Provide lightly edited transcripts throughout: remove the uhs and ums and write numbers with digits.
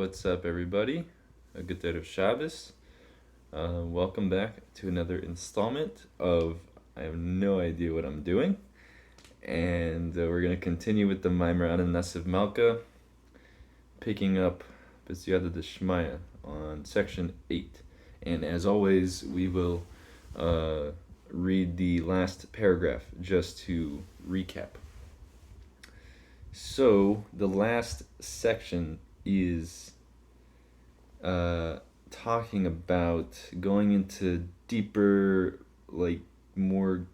What's up, everybody? A good day of Shabbos. Welcome back to another installment of I have no idea what I'm doing. And we're going to continue with the Maamar and Nasiv Malka, picking up B'siyata D'Shmaya on section 8. And as always, we will read the last paragraph just to recap. So, the last section is talking about going into deeper, more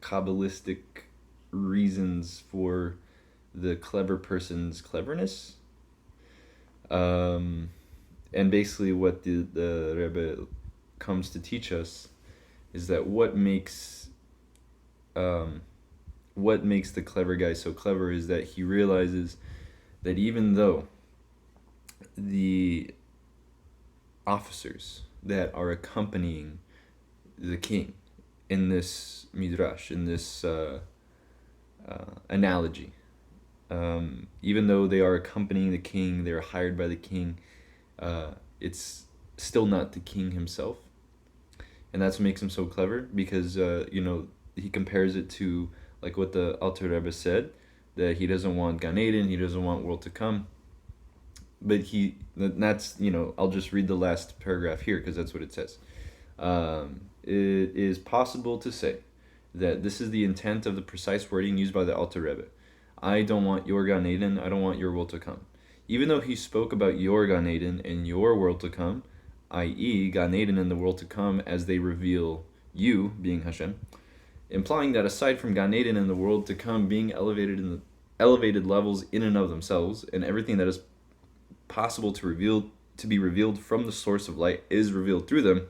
Kabbalistic reasons for the clever person's cleverness. And basically what the Rebbe comes to teach us is that what makes the clever guy so clever is that he realizes that even though the officers that are accompanying the king in this midrash, in this analogy, even though they are accompanying the king, they're hired by the king, it's still not the king himself. And that's what makes him so clever, because he compares it to like what the Alter Rebbe said, that he doesn't want Gan Eden, he doesn't want world to come. But I'll just read the last paragraph here because that's what it says. It is possible to say that this is the intent of the precise wording used by the Alter Rebbe. I don't want your Gan Eden, I don't want your world to come. Even though he spoke about your Gan Eden and your world to come, i.e. Gan Eden and the world to come as they reveal you, being Hashem, implying that aside from Gan Eden and the world to come being elevated in the elevated levels in and of themselves, and everything that is possible to be revealed from the source of light is revealed through them,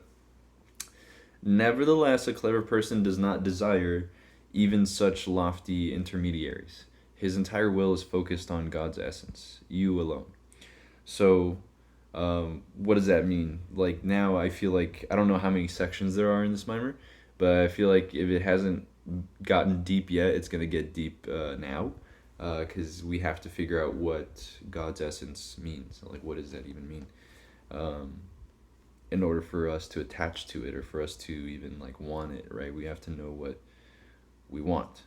nevertheless a clever person does not desire even such lofty intermediaries. His entire will is focused on God's essence, you alone. So what does that mean? Like, now I feel like, I don't know how many sections there are in this mimer, but I feel like if it hasn't gotten deep yet, it's going to get deep now, because we have to figure out what God's essence means. Like, what does that even mean? In order for us to attach to it, or for us to even want it, right? We have to know what we want.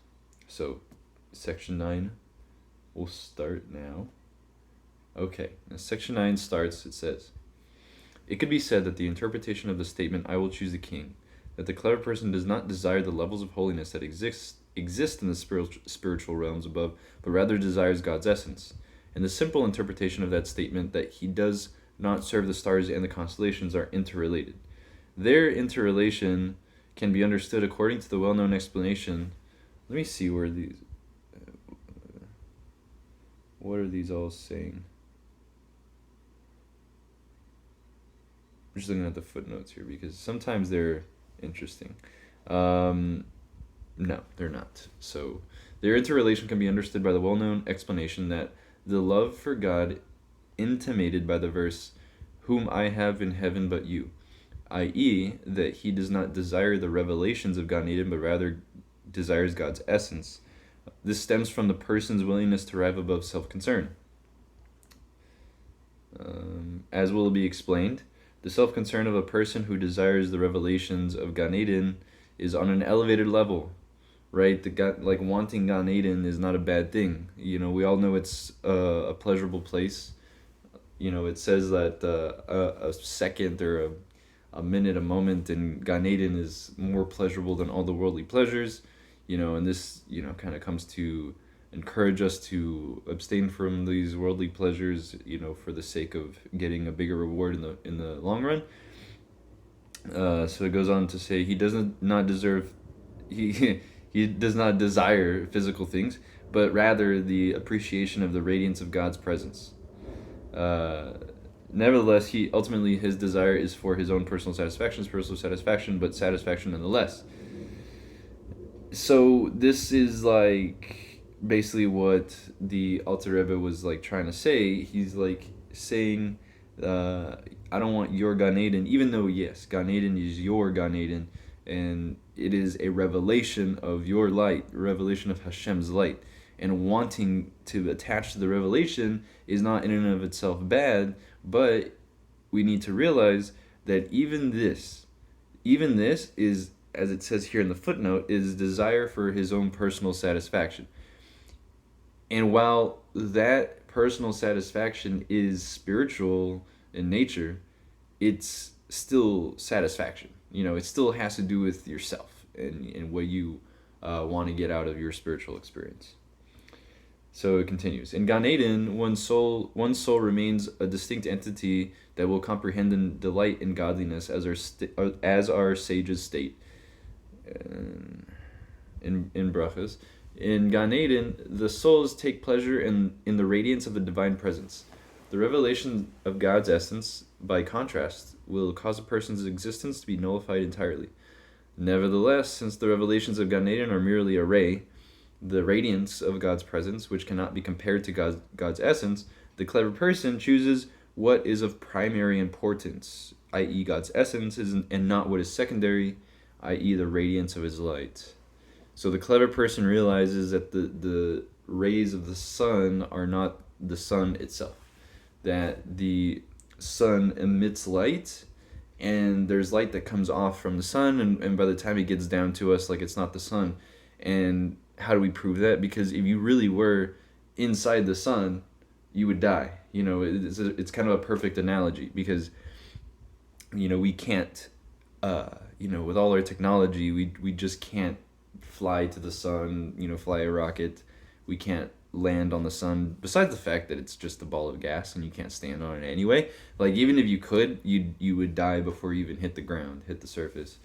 So, section 9 will start now. Okay, now section 9 starts, it says, it could be said that the interpretation of the statement, I will choose the king, that the clever person does not desire the levels of holiness that exist in the spiritual realms above, but rather desires God's essence. And the simple interpretation of that statement, that he does not serve the stars and the constellations, are interrelated. Their interrelation can be understood according to the well-known explanation. Let me see where these... what are these all saying? I'm just looking at the footnotes here, because sometimes they're interesting. No, they're not. So their interrelation can be understood by the well-known explanation that the love for God intimated by the verse, whom I have in heaven but you, i.e. that he does not desire the revelations of Gan Eden, but rather desires God's essence. This stems from the person's willingness to rise above self-concern. As will be explained, the self-concern of a person who desires the revelations of Gan Eden is on an elevated level, right? Wanting Gan Eden is not a bad thing. We all know it's a pleasurable place. It says that a second or a minute, a moment in Gan Eden is more pleasurable than all the worldly pleasures. And this, kind of comes to encourage us to abstain from these worldly pleasures, for the sake of getting a bigger reward in the long run. So it goes on to say he does not desire physical things, but rather the appreciation of the radiance of God's presence. Nevertheless, his desire is for his own personal satisfaction, but satisfaction nonetheless. So this is basically what the Alter Rebbe was trying to say. He's saying, I don't want your Gan Eden, even though yes, Gan Eden is your Gan Eden, and it is a revelation of your light, a revelation of Hashem's light. And wanting to attach to the revelation is not in and of itself bad, but we need to realize that even this is, as it says here in the footnote, is desire for his own personal satisfaction. And while that personal satisfaction is spiritual in nature, it's still satisfaction. It still has to do with yourself and what you want to get out of your spiritual experience. So it continues. In Gan Eden, one's soul remains a distinct entity that will comprehend and delight in godliness, as our sages state in brachas. In Gan Eden, the souls take pleasure in the radiance of the divine presence. The revelation of God's essence, by contrast, will cause a person's existence to be nullified entirely. Nevertheless, since the revelations of Gan Eden are merely a ray, the radiance of God's presence, which cannot be compared to God's essence, the clever person chooses what is of primary importance, i.e. God's essence, and not what is secondary, i.e. the radiance of his light. So the clever person realizes that the rays of the sun are not the sun itself, that the sun emits light, and there's light that comes off from the sun, and by the time it gets down to us, like, it's not the sun. And how do we prove that? Because if you really were inside the sun, you would die. It's kind of a perfect analogy, because we can't with all our technology, we just can't fly to the sun, fly a rocket. We can't land on the sun, besides the fact that it's just a ball of gas and you can't stand on it anyway. Like, even if you could, you would die before you even hit the ground, hit the surface,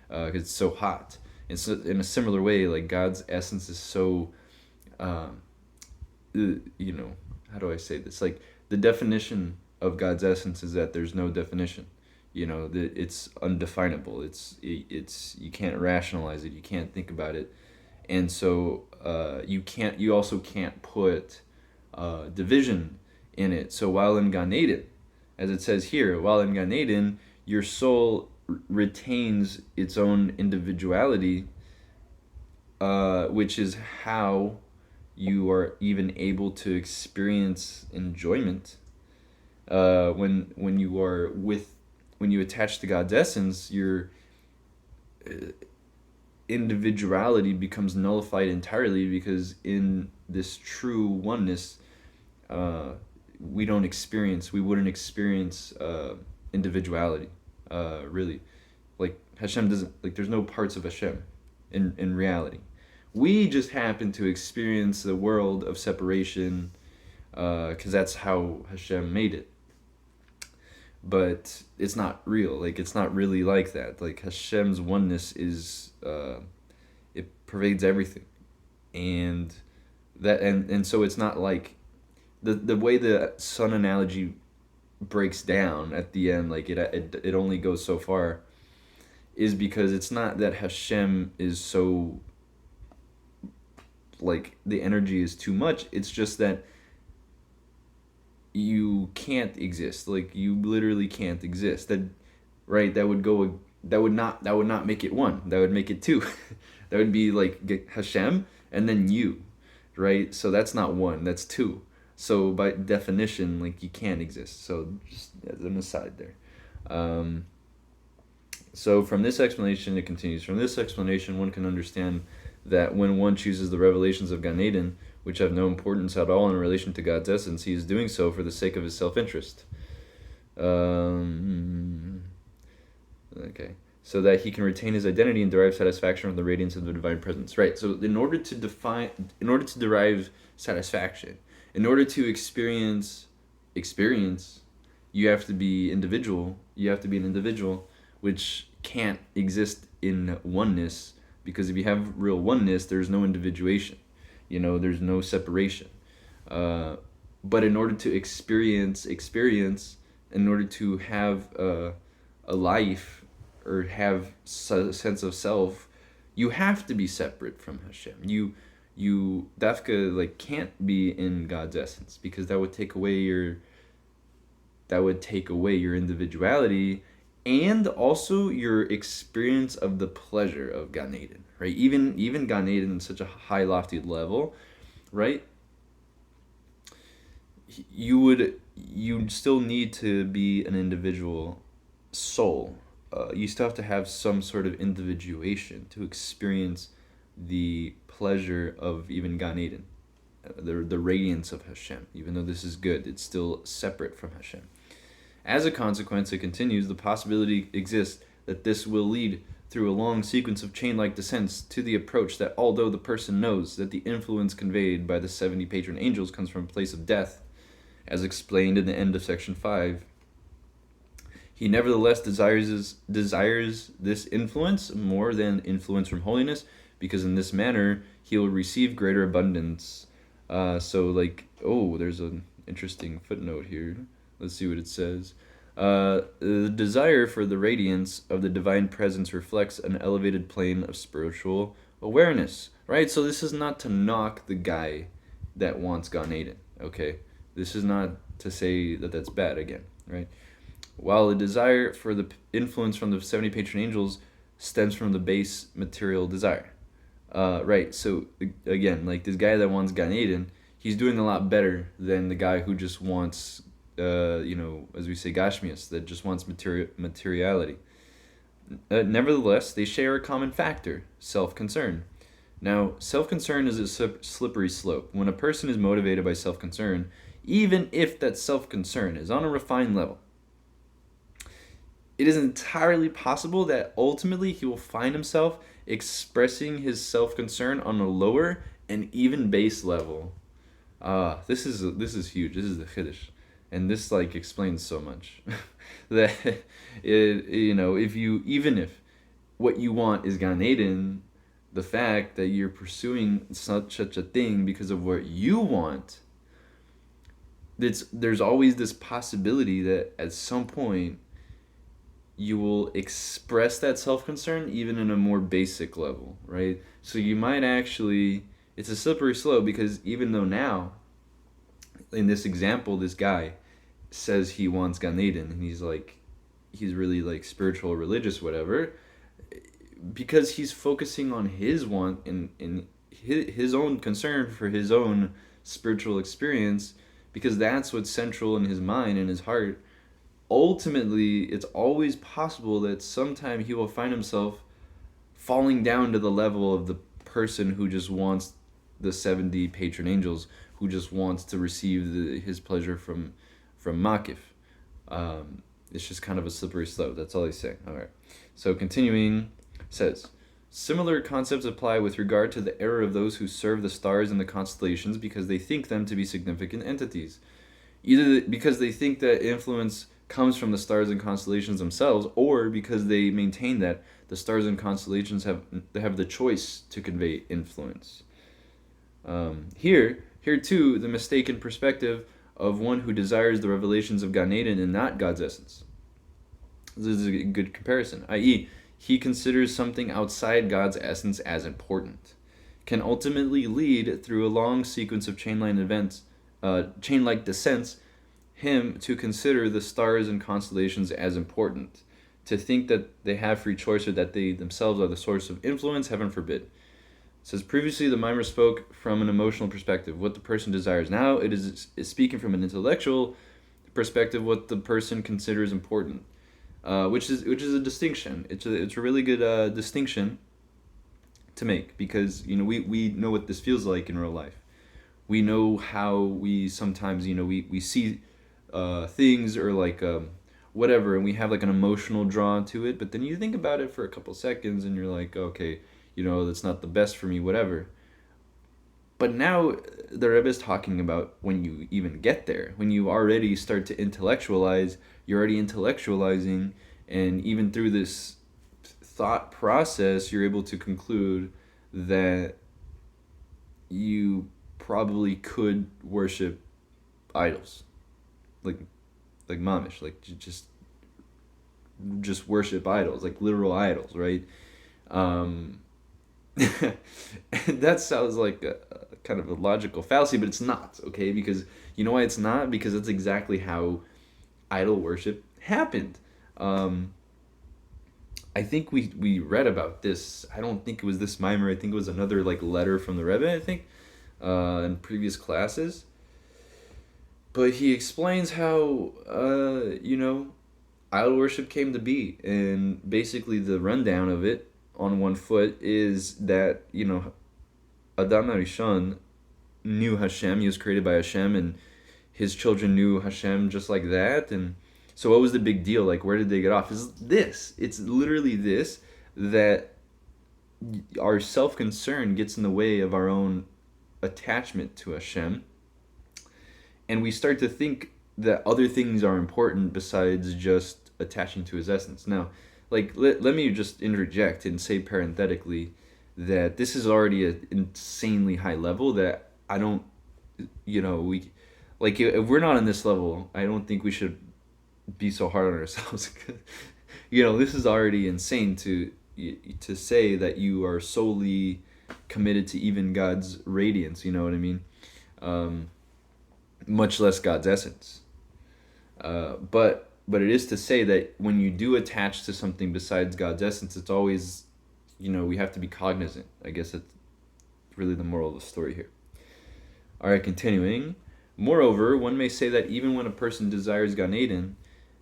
because it's so hot. And so in a similar way, like, God's essence is so how do I say this? Like, the definition of God's essence is that there's no definition. That it's undefinable. It's you can't rationalize it. You can't think about it. And so you also can't put division in it. So while in Gan Eden, as it says here, while in Gan Eden, your soul retains its own individuality, which is how you are even able to experience enjoyment. When you attach to God's essence, your individuality becomes nullified entirely, because in this true oneness, we wouldn't experience individuality, really. Like, Hashem doesn't, like, there's no parts of Hashem in reality. We just happen to experience the world of separation, because that's how Hashem made it. But it's not real. Like, it's not really like that. Like, Hashem's oneness is it pervades everything, and so it's not like the way the sun analogy breaks down at the end. Like, it only goes so far, is because it's not that Hashem is so, like, the energy is too much. It's just that you can't exist. Like, you literally can't exist. That would not make it one. That would make it two. That would be like Hashem and then you, right? So that's not one, that's two. So by definition, like, you can't exist. So just as an aside there. So from this explanation, it continues. From this explanation, one can understand that when one chooses the revelations of Gan Eden, which have no importance at all in relation to God's essence, he is doing so for the sake of his self-interest. Okay. So that he can retain his identity and derive satisfaction from the radiance of the divine presence. Right. So in order to derive satisfaction, in order to experience, you have to be individual. You have to be an individual, which can't exist in oneness, because if you have real oneness, there's no individuation. There's no separation. But in order to experience, in order to have a life, or have a sense of self, you have to be separate from Hashem. You dafka, like, can't be in God's essence, because that would take away your individuality, and also your experience of the pleasure of Gan Eden, right? Even Gan Eden, in such a high, lofty level, right? you'd still need to be an individual soul. You still have to have some sort of individuation to experience the pleasure of even Gan Eden, the radiance of Hashem. Even though this is good, it's still separate from Hashem. As a consequence, it continues, the possibility exists that this will lead through a long sequence of chain-like descents to the approach that although the person knows that the influence conveyed by the 70 patron angels comes from a place of death, as explained in the end of section 5, he nevertheless desires this influence more than influence from holiness, because in this manner he will receive greater abundance. There's an interesting footnote here. Let's see what it says. The desire for the radiance of the divine presence reflects an elevated plane of spiritual awareness, right? So this is not to knock the guy that wants Gan Eden, okay? This is not to say that that's bad again, right? While the desire for the influence from the 70 patron angels stems from the base material desire. Right, so again, like this guy that wants Gan Eden, he's doing a lot better than the guy who just wants, as we say, Gashmias, that just wants materiality. Nevertheless, they share a common factor, self-concern. Now, self-concern is a slippery slope. When a person is motivated by self-concern, even if that self-concern is on a refined level, it is entirely possible that ultimately he will find himself expressing his self-concern on a lower and even base level. This is huge. This is the Chiddush, and this explains so much. That if what you want is Gan Eden, the fact that you're pursuing such a thing because of what you want, there's always this possibility that at some point you will express that self-concern even in a more basic level, right? So you might actually, it's a slippery slope, because even though now, in this example, this guy says he wants Gan Eden, and he's really spiritual, religious, whatever, because he's focusing on his want and his own concern for his own spiritual experience, because that's what's central in his mind and his heart. Ultimately, it's always possible that sometime he will find himself falling down to the level of the person who just wants the 70 patron angels, who just wants to receive his pleasure from Makif. It's just kind of a slippery slope. That's all he's saying. All right. So continuing, says, similar concepts apply with regard to the error of those who serve the stars and the constellations because they think them to be significant entities. Either because they think that influence comes from the stars and constellations themselves, or because they maintain that the stars and constellations have the choice to convey influence. Here too, the mistaken perspective of one who desires the revelations of Gan Eden and not God's essence. This is a good comparison, i.e., he considers something outside God's essence as important, can ultimately lead through a long sequence of chain-like descents, him to consider the stars and constellations as important, to think that they have free choice or that they themselves are the source of influence, heaven forbid. It says, previously the Maamar spoke from an emotional perspective, what the person desires. Now it is speaking from an intellectual perspective, what the person considers important, which is a distinction. It's a really good distinction to make, because we know what this feels like in real life. We know how we sometimes we see things or whatever, and we have an emotional draw to it, but then you think about it for a couple seconds and you're like, okay, that's not the best for me, whatever. But now the Rebbe is talking about when you even get there, when you already start to intellectualize, you're already intellectualizing, and even through this thought process, you're able to conclude that you probably could worship idols, like mamish, just worship idols, literal idols, right? That sounds like a kind of a logical fallacy, but it's not, okay? Because you know why it's not? Because that's exactly how idol worship happened. I think we read about this. I don't think it was this Maamar. I think it was another letter from the Rebbe, I think, in previous classes. But he explains how, idol worship came to be. And basically, the rundown of it on one foot is that, Adam Arishon knew Hashem. He was created by Hashem, and his children knew Hashem just like that. And so, what was the big deal? Like, where did they get off? Is this? It's literally this, that our self concern gets in the way of our own attachment to Hashem, and we start to think that other things are important besides just attaching to His essence. Now, like, let me just interject and say parenthetically that this is already an insanely high level that I don't, we, like, if we're not on this level, I don't think we should be so hard on ourselves. This is already insane to say that you are solely committed to even God's radiance. You know what I mean? Much less God's essence. But it is to say that when you do attach to something besides God's essence, it's always, we have to be cognizant. I guess that's really the moral of the story here. All right, continuing. Moreover, one may say that even when a person desires Gan Eden,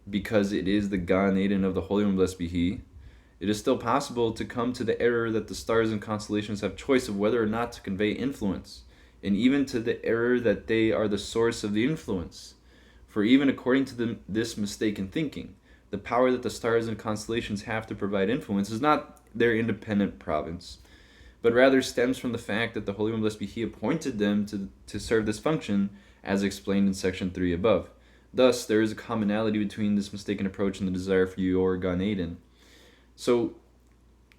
because it is the Gan Eden of the Holy One, blessed be He, it is still possible to come to the error that the stars and constellations have choice of whether or not to convey influence, and even to the error that they are the source of the influence. For even according to this mistaken thinking, the power that the stars and constellations have to provide influence is not their independent province, but rather stems from the fact that the Holy One, blessed be He, appointed them to serve this function, as explained in section 3 above. Thus, there is a commonality between this mistaken approach and the desire for your Gan Eden. So,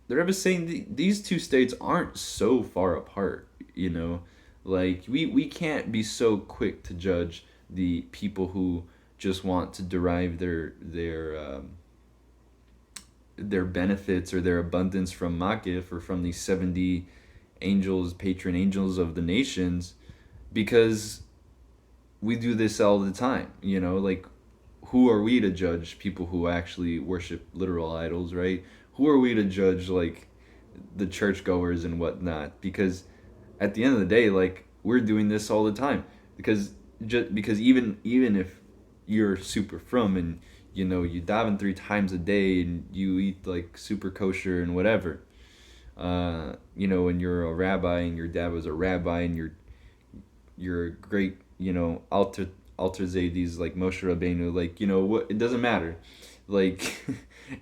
the Rebbe is saying these two states aren't so far apart, Like, we can't be so quick to judge the people who just want to derive their benefits or their abundance from Makif or from these 70 angels, patron angels of the nations, because we do this all the time, like, who are we to judge people who actually worship literal idols, right? Who are we to judge, like, the churchgoers and whatnot? Because at the end of the day, like, we're doing this all the time. Because even if you're super frum and you daven 3 times a day and you eat like super kosher and whatever, and you're a rabbi and your dad was a rabbi and you're a great alter Zaydi's like Moshe Rabbeinu, like, what, it doesn't matter, like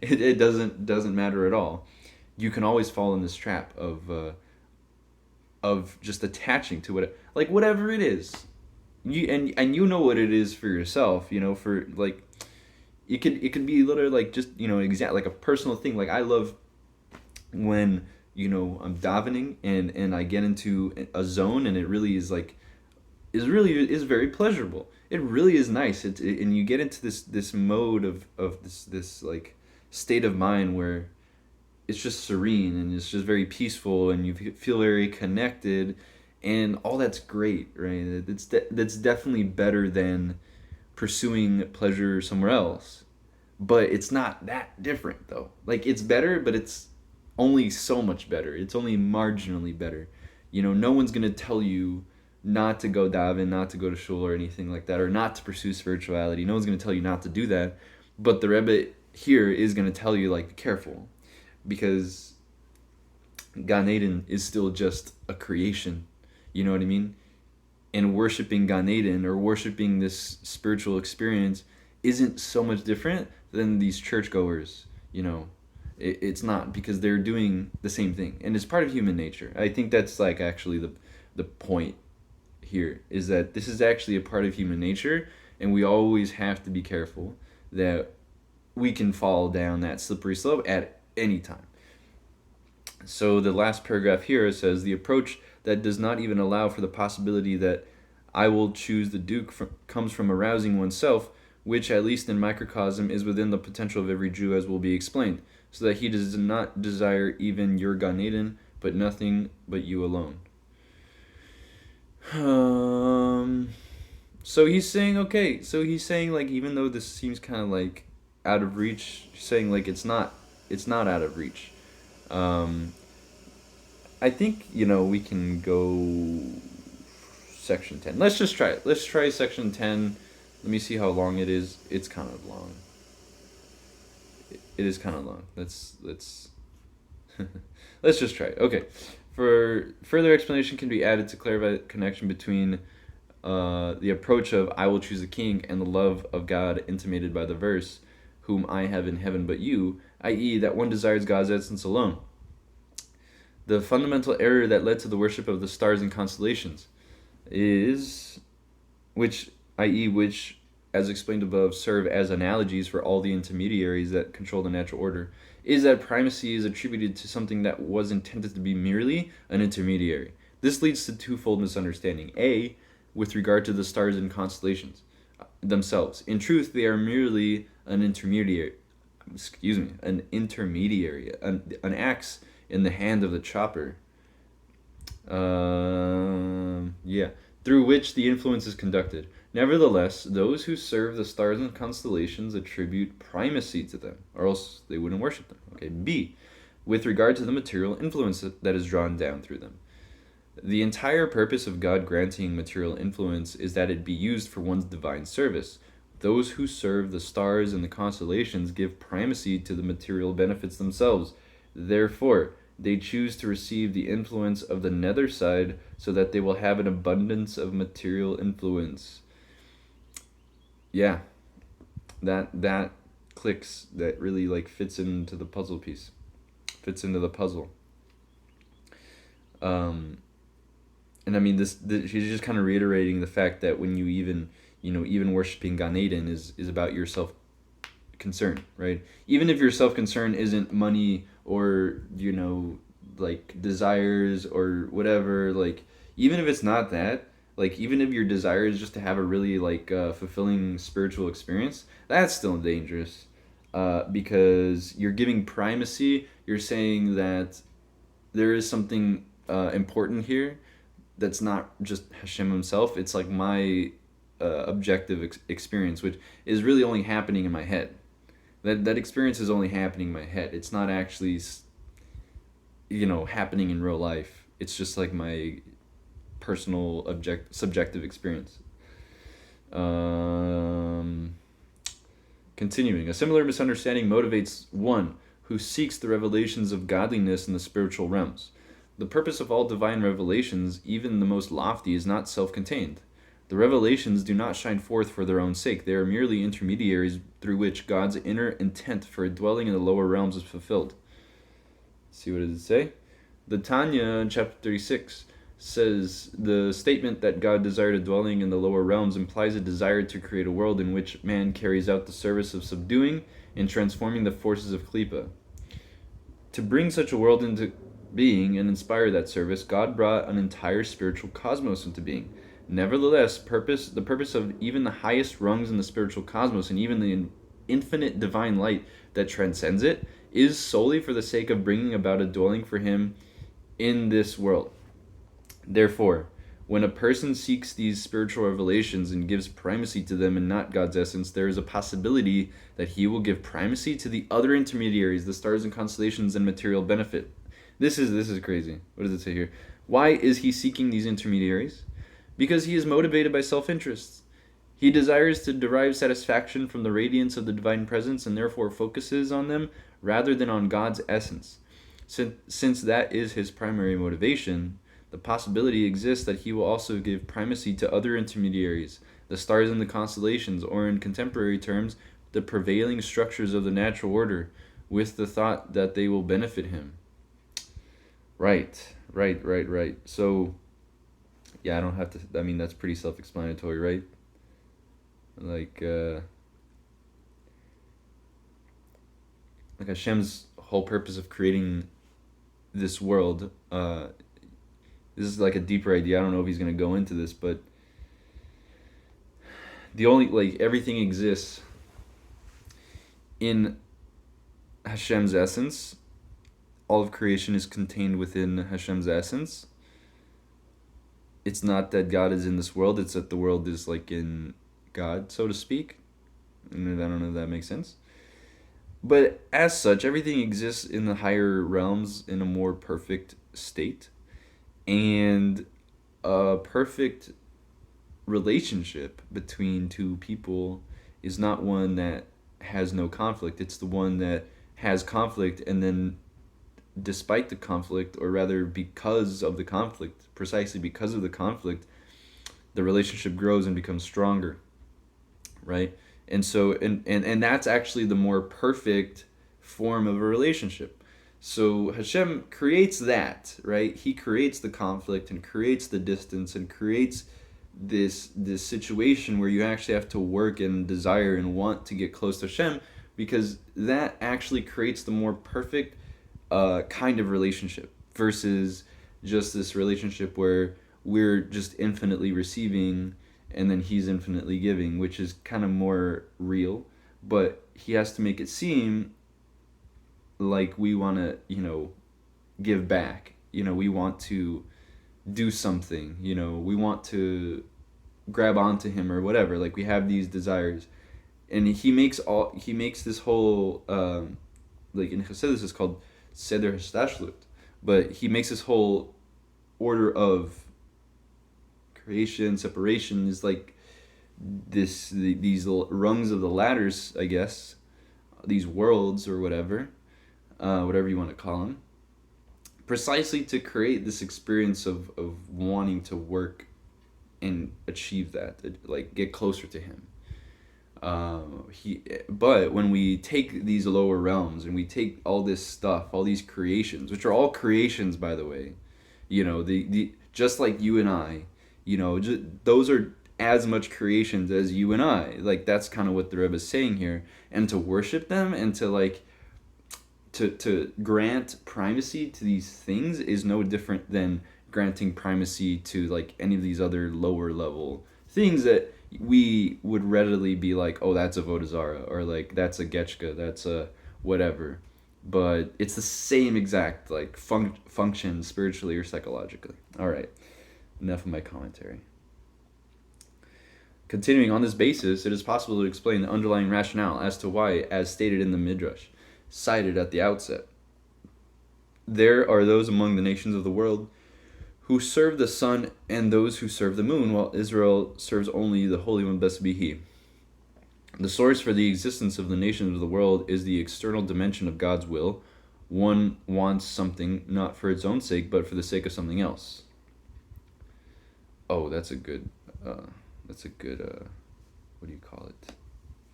it doesn't matter at all. You can always fall in this trap of just attaching to whatever it is. You know what it is for yourself, for like it could be literally like just exact like a personal thing. Like, I love when I'm davening and I get into a zone and it really is like is very pleasurable. It really is nice. And you get into this mode of this like state of mind where it's just serene and it's just very peaceful and you feel very connected, and all that's great, right? That's definitely better than pursuing pleasure somewhere else. But it's not that different though. Like, it's better, but it's only so much better. It's only marginally better. No one's gonna tell you not to go daven, not to go to shul or anything like that, or not to pursue spirituality. No one's gonna tell you not to do that. But the Rebbe here is gonna tell you, like, be careful, because Gan Eden is still just a creation. You know what I mean? And worshiping Gan Eden or worshiping this spiritual experience isn't so much different than these churchgoers. It's not, because they're doing the same thing, and it's part of human nature. I think that's like actually the point here, is that this is actually a part of human nature, and we always have to be careful that we can fall down that slippery slope at any time. So the last paragraph here says, the approach that does not even allow for the possibility that I will choose the Duke comes from arousing oneself, which, at least in microcosm, is within the potential of every Jew, as will be explained, so that he does not desire even your Gan Eden, but nothing but you alone. So he's saying, like, even though this seems kind of like out of reach, he's saying, like, it's not out of reach. I think, we can go section 10. Let's just try it. Let's try section 10. Let me see how long it is. It's kind of long. It is kind of long. Let's let's just try it. Okay. For further explanation can be added to clarify the connection between the approach of I will choose a king and the love of God intimated by the verse, whom I have in heaven but you, i.e., that one desires God's essence alone. The fundamental error that led to the worship of the stars and constellations is, which, as explained above, serve as analogies for all the intermediaries that control the natural order, is that primacy is attributed to something that was intended to be merely an intermediary. This leads to twofold misunderstanding. A, with regard to the stars and constellations themselves. In truth, they are merely an intermediary, an axe in the hand of the chopper. Through which the influence is conducted. Nevertheless, those who serve the stars and constellations attribute primacy to them, or else they wouldn't worship them. Okay. B, with regard to the material influence that is drawn down through them. The entire purpose of God granting material influence is that it be used for one's divine service. Those who serve the stars and the constellations give primacy to the material benefits themselves. Therefore, they choose to receive the influence of the nether side so that they will have an abundance of material influence. Yeah, that clicks. That really fits into the puzzle piece. Fits into the puzzle. And I mean, this she's just kind of reiterating the fact that when you even worshiping Gan Eden is about your self concern, right? Even if your self concern isn't money or desires or whatever, even if it's not that, even if your desire is just to have a really fulfilling spiritual experience, that's still dangerous, because you're giving primacy. You're saying that there is something important here that's not just Hashem himself. It's my objective experience, which is really only happening in my head. That experience is only happening in my head. It's not actually happening in real life. It's just my personal subjective experience. Continuing, a similar misunderstanding motivates one who seeks the revelations of godliness in the spiritual realms. The purpose of all divine revelations, even the most lofty, is not self-contained. The revelations do not shine forth for their own sake. They are merely intermediaries through which God's inner intent for dwelling in the lower realms is fulfilled. See, what does it say? The Tanya in chapter 36 says the statement that God desired a dwelling in the lower realms implies a desire to create a world in which man carries out the service of subduing and transforming the forces of Klippa. To bring such a world into being and inspire that service, God brought an entire spiritual cosmos into being. Nevertheless, the purpose of even the highest rungs in the spiritual cosmos and even the infinite divine light that transcends it is solely for the sake of bringing about a dwelling for him in this world. Therefore, when a person seeks these spiritual revelations and gives primacy to them and not God's essence, there is a possibility that he will give primacy to the other intermediaries, the stars and constellations, and material benefit. This is crazy. What does it say here? Why is he seeking these intermediaries? Because he is motivated by self-interest. He desires to derive satisfaction from the radiance of the divine presence and therefore focuses on them rather than on God's essence. Since that is his primary motivation, the possibility exists that he will also give primacy to other intermediaries, the stars and the constellations, or in contemporary terms, the prevailing structures of the natural order, with the thought that they will benefit him. Right. So, yeah, I don't have to, that's pretty self-explanatory, right? Hashem's whole purpose of creating this world, this is a deeper idea. I don't know if he's going to go into this, but the only, everything exists in Hashem's essence. All of creation is contained within Hashem's essence. It's not that God is in this world, it's that the world is in God, so to speak. And I don't know if that makes sense. But as such, everything exists in the higher realms in a more perfect state. And a perfect relationship between two people is not one that has no conflict. It's the one that has conflict, and then despite the conflict, or rather because of the conflict, precisely because of the conflict, the relationship grows and becomes stronger, right? And so, and that's actually the more perfect form of a relationship. So Hashem creates that, right? He creates the conflict and creates the distance and creates this situation where you actually have to work and desire and want to get close to Hashem, because that actually creates the more perfect kind of relationship versus just this relationship where we're just infinitely receiving and then he's infinitely giving, which is kind of more real, but he has to make it seem like we want to, give back. We want to do something, we want to grab onto him or whatever. Like, we have these desires. And he makes this whole, like in Chassidus it's called Seder Hastashlut, but he makes this whole order of creation, separation is like these rungs of the ladders, I guess, these worlds or whatever, whatever you want to call them, precisely to create this experience of wanting to work and achieve that, like get closer to him. But when we take these lower realms and we take all this stuff, all these creations, which are all creations, by the way, the just like you and I, those are as much creations as you and I. Like, that's kind of what the Rebbe is saying here. And to worship them and to like to grant primacy to these things is no different than granting primacy to like any of these other lower level things that we would readily be like, oh, that's a Avodah Zarah, or like that's a Getchka, that's a whatever. But it's the same exact like function spiritually or psychologically. All right, enough of my commentary. Continuing on this basis, it is possible to explain the underlying rationale as to why, as stated in the Midrash, cited at the outset, there are those among the nations of the world who serve the sun and those who serve the moon, while Israel serves only the Holy One, blessed be He. The source for the existence of the nations of the world is the external dimension of God's will. One wants something not for its own sake, but for the sake of something else. Oh, that's a good, what do you call it?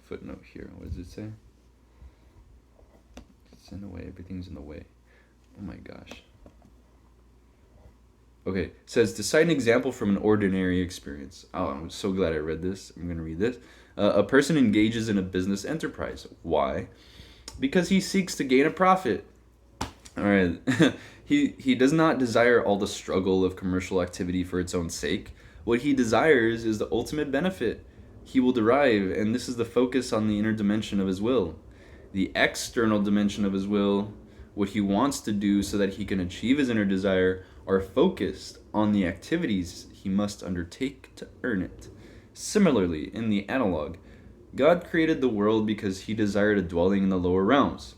Footnote here. What does it say? It's in the way. Everything's in the way. Oh my gosh. Okay, it says, to cite an example from an ordinary experience. Oh, I'm so glad I read this. I'm going to read this. A person engages in a business enterprise. Why? Because he seeks to gain a profit. All right. He does not desire all the struggle of commercial activity for its own sake. What he desires is the ultimate benefit he will derive, and this is the focus on the inner dimension of his will. The external dimension of his will, what he wants to do so that he can achieve his inner desire, are focused on the activities he must undertake to earn it. Similarly, in the analog, God created the world because he desired a dwelling in the lower realms.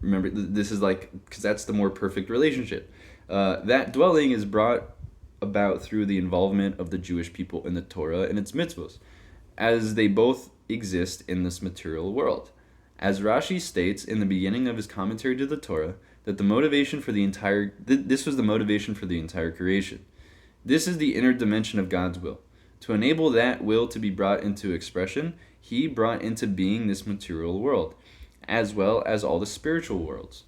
Remember, this is like, because that's the more perfect relationship. That dwelling is brought about through the involvement of the Jewish people in the Torah and its mitzvos, as they both exist in this material world. As Rashi states in the beginning of his commentary to the Torah, that the motivation for the entire this was the motivation for the entire creation. This is the inner dimension of God's will. To enable that will to be brought into expression, he brought into being this material world, as well as all the spiritual worlds.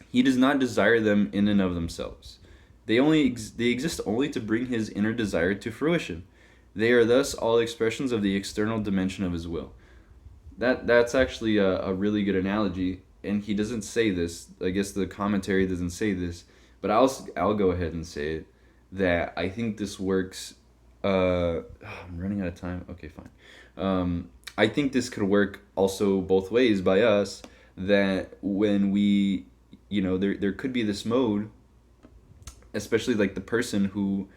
He does not desire them in and of themselves. They exist only to bring his inner desire to fruition. They are thus all expressions of the external dimension of his will. That's actually a really good analogy, and he doesn't say this. I guess the commentary doesn't say this, but I'll go ahead and say it, that I think this works. I'm running out of time. Okay, fine. I think this could work also both ways by us, that when we, there could be this mode, especially like the person who,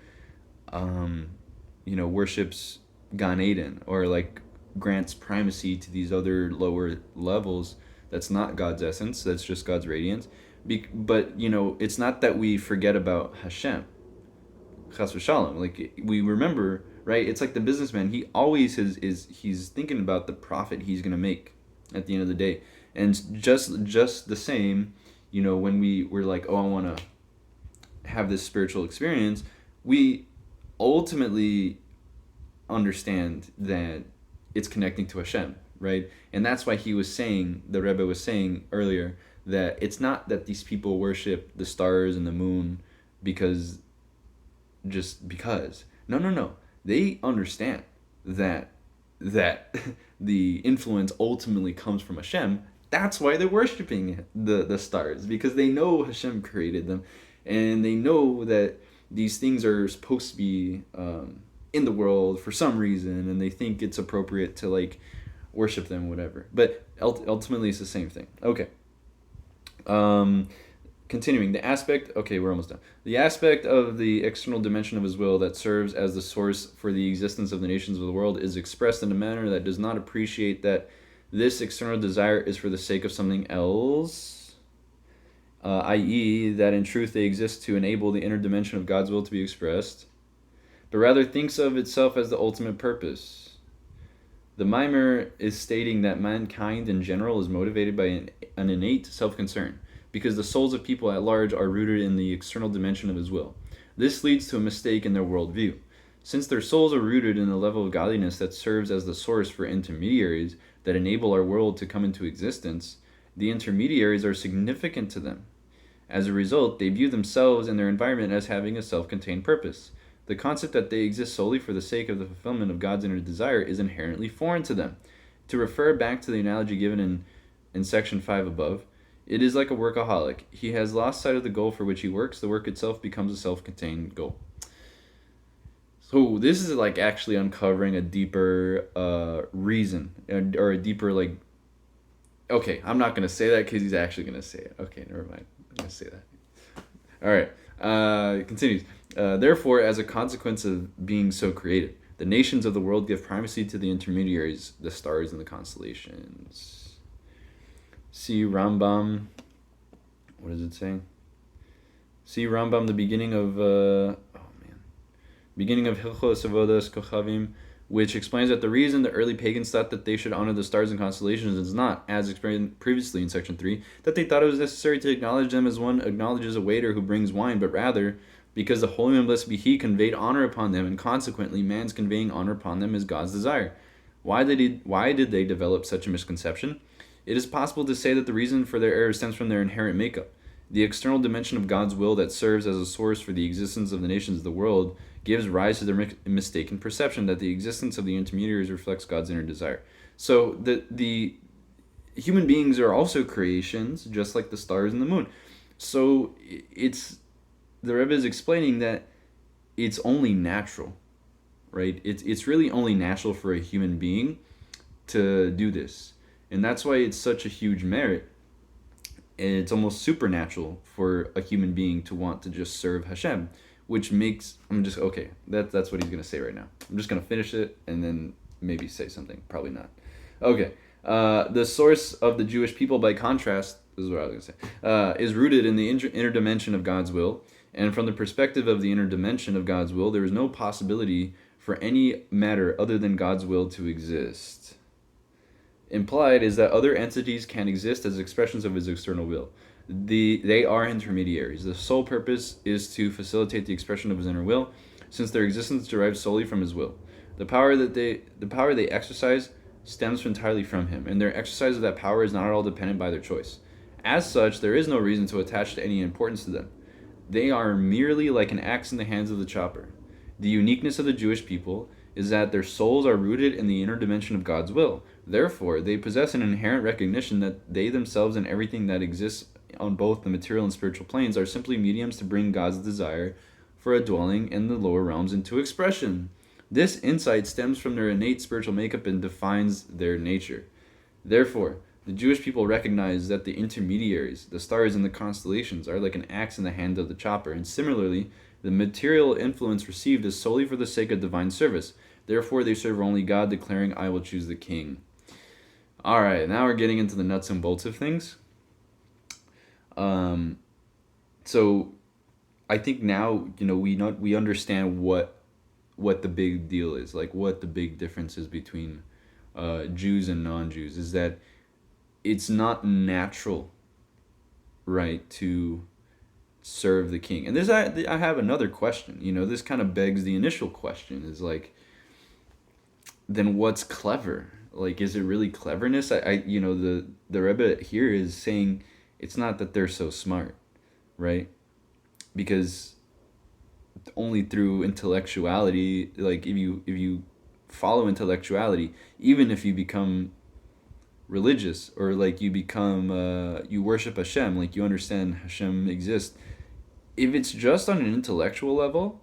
worships Gan Eden, or like grants primacy to these other lower levels. That's not God's essence. That's just God's radiance. But it's not that we forget about Hashem. Chas v'shalom. Like, we remember, right? It's like the businessman. He always is he's thinking about the profit he's gonna make at the end of the day. And just the same, when we're like, oh, I want to have this spiritual experience, we ultimately understand that it's connecting to Hashem, right? And that's why the Rebbe was saying earlier, that it's not that these people worship the stars and the moon because just because. No, no, no. They understand that that the influence ultimately comes from Hashem. That's why they're worshiping the stars, because they know Hashem created them, and they know that these things are supposed to be in the world for some reason, and they think it's appropriate to like worship them, whatever. But ultimately, it's the same thing. Okay. Um, Continuing, we're almost done. The aspect of the external dimension of his will that serves as the source for the existence of the nations of the world is expressed in a manner that does not appreciate that this external desire is for the sake of something else, i.e., that in truth they exist to enable the inner dimension of God's will to be expressed, but rather thinks of itself as the ultimate purpose. The Maamar is stating that mankind in general is motivated by an innate self-concern, because the souls of people at large are rooted in the external dimension of his will. This leads to a mistake in their worldview. Since their souls are rooted in a level of godliness that serves as the source for intermediaries that enable our world to come into existence, the intermediaries are significant to them. As a result, they view themselves and their environment as having a self-contained purpose. The concept that they exist solely for the sake of the fulfillment of God's inner desire is inherently foreign to them. To refer back to the analogy given in section 5 above, it is like a workaholic. He has lost sight of the goal for which he works. The work itself becomes a self-contained goal. So this is like actually uncovering a deeper reason, or a deeper like. Okay, I'm not gonna say that because he's actually gonna say it. Okay, never mind. I'm gonna say that. All right. Continues. Therefore, as a consequence of being so created, the nations of the world give primacy to the intermediaries, the stars and the constellations. See Rambam. What does it say? See Rambam, the beginning of Hilchos Avodas Kochavim, which explains that the reason the early pagans thought that they should honor the stars and constellations is not, as explained previously in section 3, that they thought it was necessary to acknowledge them as one acknowledges a waiter who brings wine, but rather because the Holy One, blessed be He, conveyed honor upon them, and consequently man's conveying honor upon them is God's desire. Why did they develop such a misconception? It is possible to say that the reason for their error stems from their inherent makeup. The external dimension of God's will that serves as a source for the existence of the nations of the world gives rise to their mistaken perception that the existence of the intermediaries reflects God's inner desire. So the human beings are also creations, just like the stars and the moon. So the Rebbe is explaining that it's only natural, right? It's really only natural for a human being to do this. And that's why it's such a huge merit. And it's almost supernatural for a human being to want to just serve Hashem, which makes, that's what he's going to say right now. I'm just going to finish it and then maybe say something. Probably not. Okay. The source of the Jewish people, by contrast, this is what I was going to say, is rooted in the inner dimension of God's will. And from the perspective of the inner dimension of God's will, there is no possibility for any matter other than God's will to exist. Implied is that other entities can exist as expressions of his external will. They are intermediaries. The sole purpose is to facilitate the expression of his inner will, since their existence derives solely from his will. The power they exercise stems entirely from him, and their exercise of that power is not at all dependent by their choice. As such, there is no reason to attach to any importance to them. They are merely like an axe in the hands of the chopper. The uniqueness of the Jewish people is that their souls are rooted in the inner dimension of God's will. Therefore, they possess an inherent recognition that they themselves and everything that exists on both the material and spiritual planes are simply mediums to bring God's desire for a dwelling in the lower realms into expression. This insight stems from their innate spiritual makeup and defines their nature. Therefore, the Jewish people recognize that the intermediaries, the stars and the constellations, are like an axe in the hand of the chopper, and similarly, the material influence received is solely for the sake of divine service. Therefore, they serve only God, declaring, "I will choose the king." All right, now we're getting into the nuts and bolts of things. So I think now we understand what what the big deal is, like what the big difference is between Jews and non-Jews, is that it's not natural, right, to serve the king. And I have another question. This kind of begs the initial question: is like, then what's clever? Like, is it really cleverness? The Rebbe here is saying it's not that they're so smart, right? Because only through intellectuality, like if you follow intellectuality, even if you become religious, or like you become you worship Hashem, like you understand Hashem exists, if it's just on an intellectual level,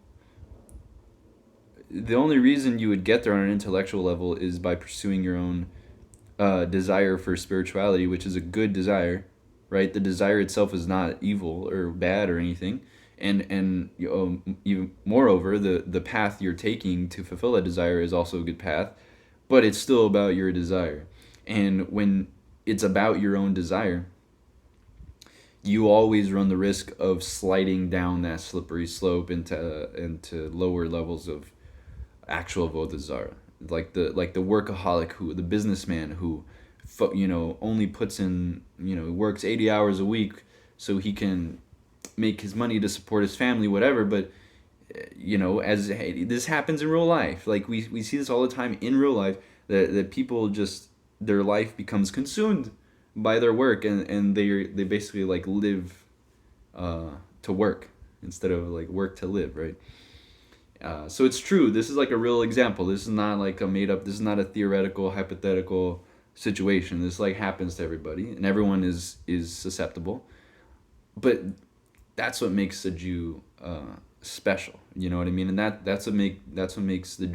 the only reason you would get there on an intellectual level is by pursuing your own desire for spirituality, which is a good desire, right? The desire itself is not evil or bad or anything, and even moreover, the path you're taking to fulfill that desire is also a good path, but it's still about your desire. And when it's about your own desire, you always run the risk of sliding down that slippery slope into lower levels of actual avodah zarah, like the workaholic, who the businessman who only puts in, works 80 hours a week so he can make his money to support his family, whatever. But as this happens in real life, like we see this all the time in real life, that people just, their life becomes consumed by their work, and they basically like live to work instead of like work to live, right? So it's true. This is like a real example. This is not like a made up. This is not a theoretical, hypothetical situation. This like happens to everybody, and everyone is susceptible. But that's what makes a Jew special. You know what I mean? And that's what makes the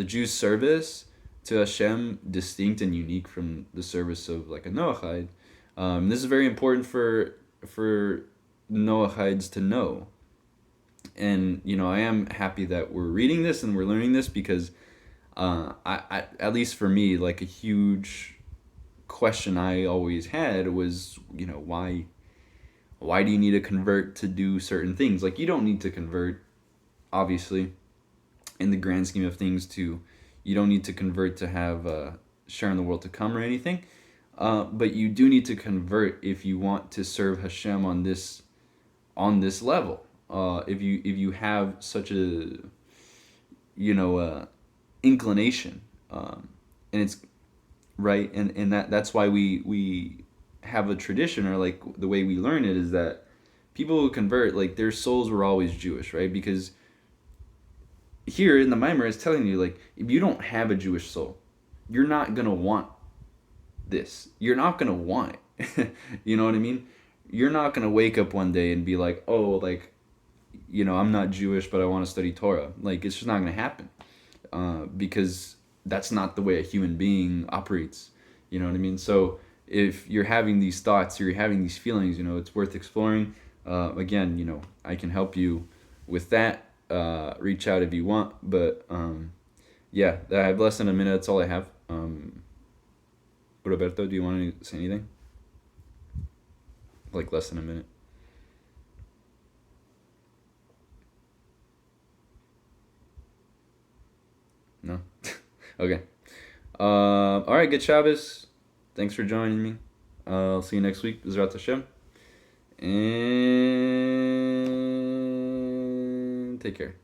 Jew's service to Hashem distinct and unique from the service of like a Noachide. This is very important for Noachides to know. And I am happy that we're reading this and we're learning this, because I at least for me, like a huge question I always had was, why do you need to convert to do certain things? Like, you don't need to convert, obviously, in the grand scheme of things. You don't need to convert to have share in the world to come or anything, but you do need to convert if you want to serve Hashem on this level. If you have such a inclination, and it's right, and that's why we have a tradition, or like the way we learn it is that people who convert, like their souls were always Jewish, right? Because here in the Maamar is telling you, like, if you don't have a Jewish soul, you're not gonna want this. You're not gonna want it. You know what I mean? You're not gonna wake up one day and be like, oh, like, I'm not Jewish, but I want to study Torah. Like, it's just not gonna happen, because that's not the way a human being operates. You know what I mean? So if you're having these thoughts, or you're having these feelings, it's worth exploring. Again, I can help you with that. Reach out if you want, but yeah, I have less than a minute. That's all I have. Roberto, do you want to say anything? Like less than a minute. No? Okay. All right, good Shabbos. Thanks for joining me. I'll see you next week. Zrat Hashem. And take care.